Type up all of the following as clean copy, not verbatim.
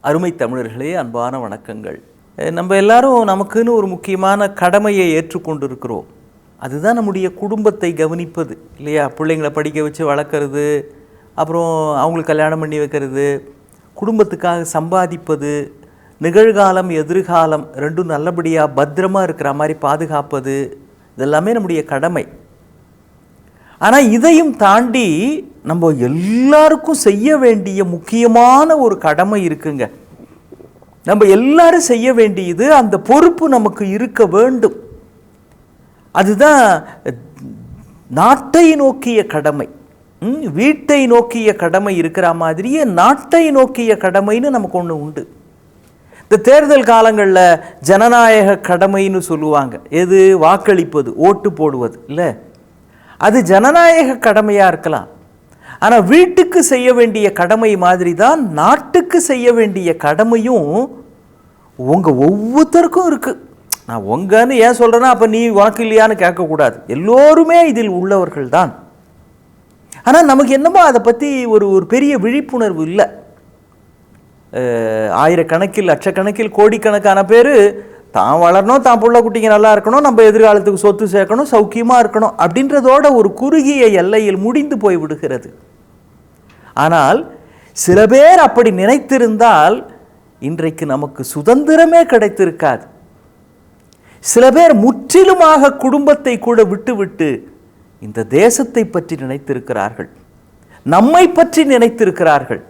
அருமை தமிழர்களே, அன்பான வணக்கங்கள். நம்ம எல்லாரும் நமக்குன்னு ஒரு முக்கியமான கடமையை ஏற்றுக்கொண்டிருக்கிறோம். அதுதான் நம்முடைய குடும்பத்தை கவனிப்பது இல்லையா? பிள்ளைங்களை படிக்க வச்சு வளர்க்குறது, அப்புறம் அவங்களுக்கு கல்யாணம் பண்ணி வைக்கிறது, குடும்பத்துக்காக சம்பாதிப்பது, நிகழ்காலம் எதிர்காலம் ரெண்டும் நல்லபடியாக பத்திரமாக இருக்கிற மாதிரி பாதுகாப்பது, இதெல்லாமே நம்முடைய கடமை. ஆனால் இதையும் தாண்டி நம்ம எல்லாருக்கும் செய்ய வேண்டிய முக்கியமான ஒரு கடமை இருக்குங்க. நம்ம எல்லாரும் செய்ய வேண்டியது, அந்த பொறுப்பு நமக்கு இருக்க வேண்டும். அதுதான் நாட்டை நோக்கிய கடமை. வீட்டை நோக்கிய கடமை இருக்கிற மாதிரியே நாட்டை நோக்கிய கடமைன்னு நமக்கு ஒன்று உண்டு. இந்த தேர்தல் காலங்களில் ஜனநாயக கடமைன்னு சொல்லுவாங்க. எது? வாக்களிப்பது, ஓட்டு போடுவது இல்லை? அது ஜனநாயக கடமையாக இருக்கலாம். ஆனால் வீட்டுக்கு செய்ய வேண்டிய கடமை மாதிரி தான் நாட்டுக்கு செய்ய வேண்டிய கடமையும் உங்கள் ஒவ்வொருத்தருக்கும் இருக்குது. நான் உங்கன்னு ஏன் சொல்கிறேன்னா, அப்போ நீ உனக்கு இல்லையான்னு கேட்கக்கூடாது. எல்லோருமே இதில் உள்ளவர்கள் தான். ஆனால் நமக்கு என்னமோ அதை பற்றி ஒரு பெரிய விழிப்புணர்வு இல்லை. ஆயிரக்கணக்கில், லட்சக்கணக்கில், கோடிக்கணக்கான பேர் தான் வளரணும், தான் புள்ள குட்டிங்க நல்லா இருக்கணும், நம்ம எதிர்காலத்துக்கு சொத்து சேர்க்கணும், சௌக்கியமாக இருக்கணும் அப்படின்றதோட ஒரு குறுகிய எல்லையில் முடிந்து போய் விடுகிறது. ஆனால் சில பேர் அப்படி நினைத்திருந்தால் இன்றைக்கு நமக்கு சுதந்திரமே கிடைத்திருக்காது. சில பேர் முற்றிலுமாக குடும்பத்தை கூட விட்டுவிட்டு இந்த தேசத்தை பற்றி நினைத்திருக்கிறார்கள், நம்மை பற்றி நினைத்திருக்கிறார்கள்.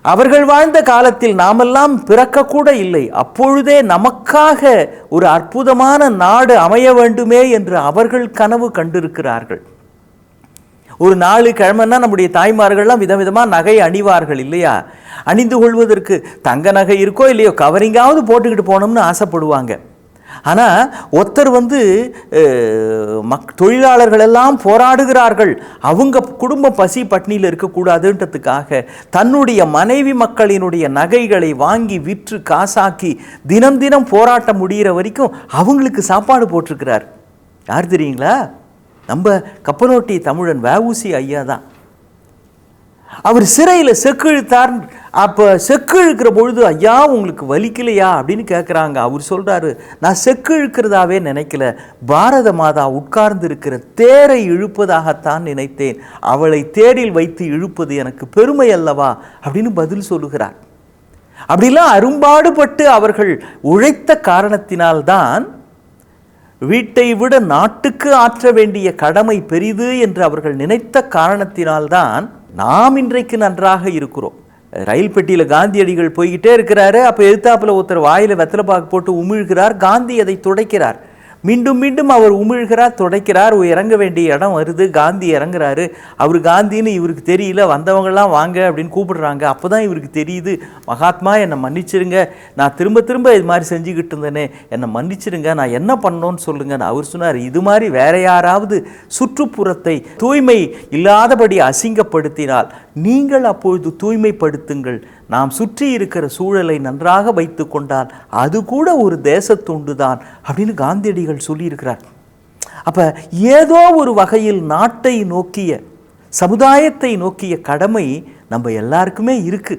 அவர்கள் வாழ்ந்த காலத்தில் நாமெல்லாம் பிறக்கக்கூட இல்லை. அப்பொழுதே நமக்காக ஒரு அற்புதமான நாடு அமைய வேண்டுமே என்று அவர்கள் கனவு கண்டிருக்கிறார்கள். ஒரு 4 கிழமைன்னா நம்முடைய தாய்மார்கள்லாம் விதவிதமாக நகை அணிவார்கள் இல்லையா? அணிந்து கொள்வதற்கு தங்க நகை இருக்கோ இல்லையோ கவரிங்காவது போட்டுக்கிட்டு போனோம்னு ஆசைப்படுவாங்க. ஆனால் ஒருத்தர் தொழிலாளர்கள் எல்லாம் போராடுகிறார்கள், அவங்க குடும்ப பசி பட்னியில் இருக்கக்கூடாதுன்றதுக்காக தன்னுடைய மனைவி மக்களினுடைய நகைகளை வாங்கி விற்று காசாக்கி தினம் தினம் போராட்டம் முடிகிற வரைக்கும் அவங்களுக்கு சாப்பாடு போட்டிருக்கிறார். யார் தெரியுங்களா? நம்ம கப்பலோட்டி தமிழன் வ.உ.சி. ஐயா தான். அவர் சிறையில் செக்கிழுத்தார். அப்போ செக்கிழுக்கிற பொழுது, ஐயா உங்களுக்கு வலிக்கலையா அப்படின்னு கேட்குறாங்க. அவர் சொல்கிறாரு, நான் செக்கிழுக்கிறதாவே நினைக்கல, பாரத மாதா உட்கார்ந்து இருக்கிற தேரை இழுப்பதாகத்தான் நினைத்தேன், அவளை தேரில் வைத்து இழுப்பது எனக்கு பெருமை அல்லவா அப்படின்னு பதில் சொல்லுகிறார். அப்படிலாம் அரும்பாடுபட்டு அவர்கள் உழைத்த காரணத்தினால்தான், வீட்டை விட நாட்டுக்கு ஆற்ற வேண்டிய கடமை பெரிது என்று அவர்கள் நினைத்த காரணத்தினால்தான் நாம் இன்றைக்கு நன்றாக இருக்கிறோம். ரயில் பெட்டியில் காந்தியடிகள் போய்கிட்டே இருக்கிறாரு. அப்போ எதிர்த்தாப்பில் ஒருத்தர் வாயில் வெத்தலை பாக்கு போட்டு உமிழ்கிறார். காந்தி அதை துடைக்கிறார். மீண்டும் மீண்டும் அவர் உமிழ்கிறார், துடைக்கிறார். இறங்க வேண்டிய இடம் வருது, காந்தி இறங்குறாரு. அவர் காந்தின்னு இவருக்கு தெரியல. வந்தவங்கெல்லாம் வாங்க அப்படின்னு கூப்பிடுறாங்க. அப்போ தான் இவருக்கு தெரியுது, மகாத்மா என்னை மன்னிச்சிருங்க, நான் திரும்ப திரும்ப இது மாதிரி செஞ்சுக்கிட்டு இருந்தேனே, என்னை மன்னிச்சிருங்க, நான் என்ன பண்ணோன்னு சொல்லுங்கன்னு. அவர் சொன்னார், இது மாதிரி வேற யாராவது சுற்றுப்புறத்தை தூய்மை இல்லாதபடி அசிங்கப்படுத்தினால் நீங்கள் அப்பொழுது தூய்மைப்படுத்துங்கள். நாம் சுற்றி இருக்கிற சூழலை நன்றாக வைத்து கொண்டால் அது கூட ஒரு தேசத்துண்டு தான் அப்படின்னு காந்தியடிகள் சொல்லியிருக்கிறார். அப்போ ஏதோ ஒரு வகையில் நாட்டை நோக்கிய, சமுதாயத்தை நோக்கிய கடமை நம்ம எல்லாருக்குமே இருக்கு.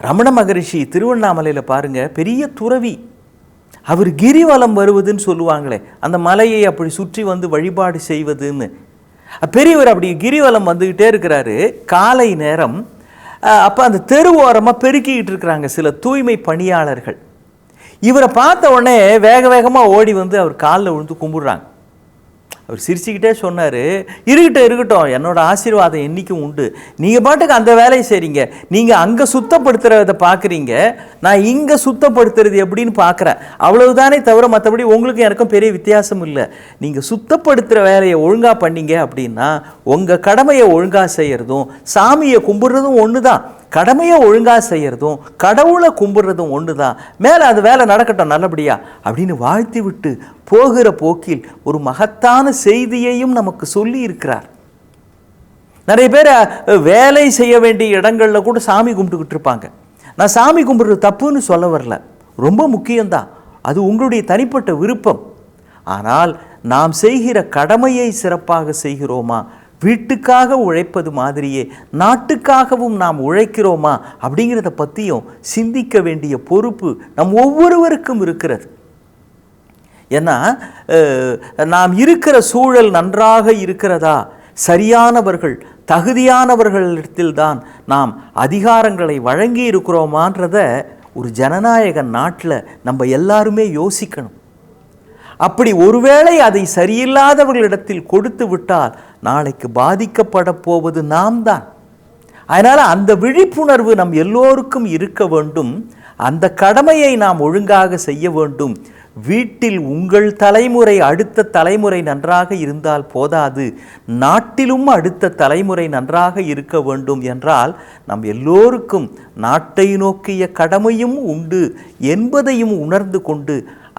ரமண மகரிஷி திருவண்ணாமலையில் பாருங்க, பெரிய துறவி. அவர் கிரிவலம் வருவதுன்னு சொல்லுவாங்களே, அந்த மலையை அப்படி சுற்றி வழிபாடு செய்வதுன்னு. பெரியவர் அப்படி கிரிவலம் வந்துக்கிட்டே இருக்கிறாரு. காலை நேரம். அப்போ அந்த தெரு ஓரமாக பெருக்கிக்கிட்டு இருக்கிறாங்க சில தூய்மை பணியாளர்கள். இவரை பார்த்த உடனே வேக வேகமாக ஓடி அவர் காலில் விழுந்து கும்பிடுறாங்க. அவர் சிரிச்சுக்கிட்டே சொன்னார், இருக்கட்டும், என்னோட ஆசீர்வாதம் என்றைக்கும் உண்டு. நீங்கள் பாட்டுக்கு அந்த வேலையை செய்கிறீங்க, நீங்கள் அங்கே சுத்தப்படுத்துகிறத பார்க்குறீங்க, நான் இங்கே சுத்தப்படுத்துறது எப்படின்னு பார்க்குறேன், அவ்வளவுதானே தவிர மற்றபடி உங்களுக்கு எனக்கும் பெரிய வித்தியாசம் இல்லை. நீங்கள் சுத்தப்படுத்துகிற வேலையை ஒழுங்காக பண்ணீங்க அப்படின்னா உங்கள் கடமையை ஒழுங்காக செய்கிறதும் சாமியை கும்பிட்றதும் ஒன்று தான். கடமையை ஒழுங்காக செய்கிறதும் கடவுளை கும்பிட்றதும் ஒன்று தான். மேலே அது வேலை நடக்கட்டும் நல்லபடியா அப்படின்னு வாழ்த்தி விட்டு போகிற போக்கில் ஒரு மகத்தான செய்தியையும் நமக்கு சொல்லி இருக்கிறார். நிறைய பேர் வேலை செய்ய வேண்டிய இடங்களில் கூட சாமி கும்பிட்டுக்கிட்டு இருப்பாங்க. நான் சாமி கும்பிட்றது தப்புன்னு சொல்ல வரல, ரொம்ப முக்கியம்தான், அது உங்களுடைய தனிப்பட்ட விருப்பம். ஆனால் நாம் செய்கிற கடமையை சிறப்பாக செய்கிறோமா, வீட்டுக்காக உழைப்பது மாதிரியே நாட்டுக்காகவும் நாம் உழைக்கிறோமா அப்படிங்கிறத பற்றியும் சிந்திக்க வேண்டிய பொறுப்பு நம் ஒவ்வொருவருக்கும் இருக்கிறது. ஏன்னா நாம் இருக்கிற சூழல் நன்றாக இருக்கிறதா, சரியானவர்கள் தகுதியானவர்களிடத்தில்தான் நாம் அதிகாரங்களை வழங்கி இருக்கிறோமான்றத ஒரு ஜனநாயக நாட்டில் நம்ம எல்லாருமே யோசிக்கணும். அப்படி ஒருவேளை அதை சரியில்லாதவர்களிடத்தில் கொடுத்து விட்டால் நாளைக்கு பாதிக்கப்பட போவது நாம் தான். அதனால் அந்த விழிப்புணர்வு நம் எல்லோருக்கும் இருக்க வேண்டும். அந்த கடமையை நாம் ஒழுங்காக செய்ய வேண்டும். வீட்டில் உங்கள் தலைமுறை அடுத்த தலைமுறை நன்றாக இருந்தால் போதாது, நாட்டிலும் அடுத்த தலைமுறை நன்றாக இருக்க வேண்டும் என்றால் நம் எல்லோருக்கும் நாட்டை நோக்கிய கடமையும் உண்டு என்பதையும் உணர்ந்து கொண்டு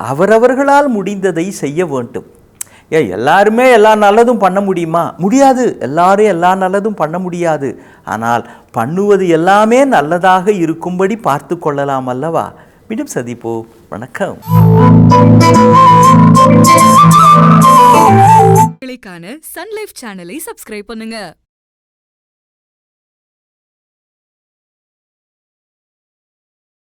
அவரவர்களால் முடிந்ததை செய்ய வேண்டும். எல்லாருமே எல்லா நல்லதும் பண்ண முடியுமா? முடியாது. எல்லாரும் எல்லா நல்லதும் பண்ண முடியாது. ஆனால் பண்ணுவது எல்லாமே நல்லதாக இருக்கும்படி பார்த்து கொள்ளலாம் அல்லவா? மீண்டும் சந்திப்போம். வணக்கம். சன் லைஃப் சேனலை சப்ஸ்கிரைப் பண்ணுங்க.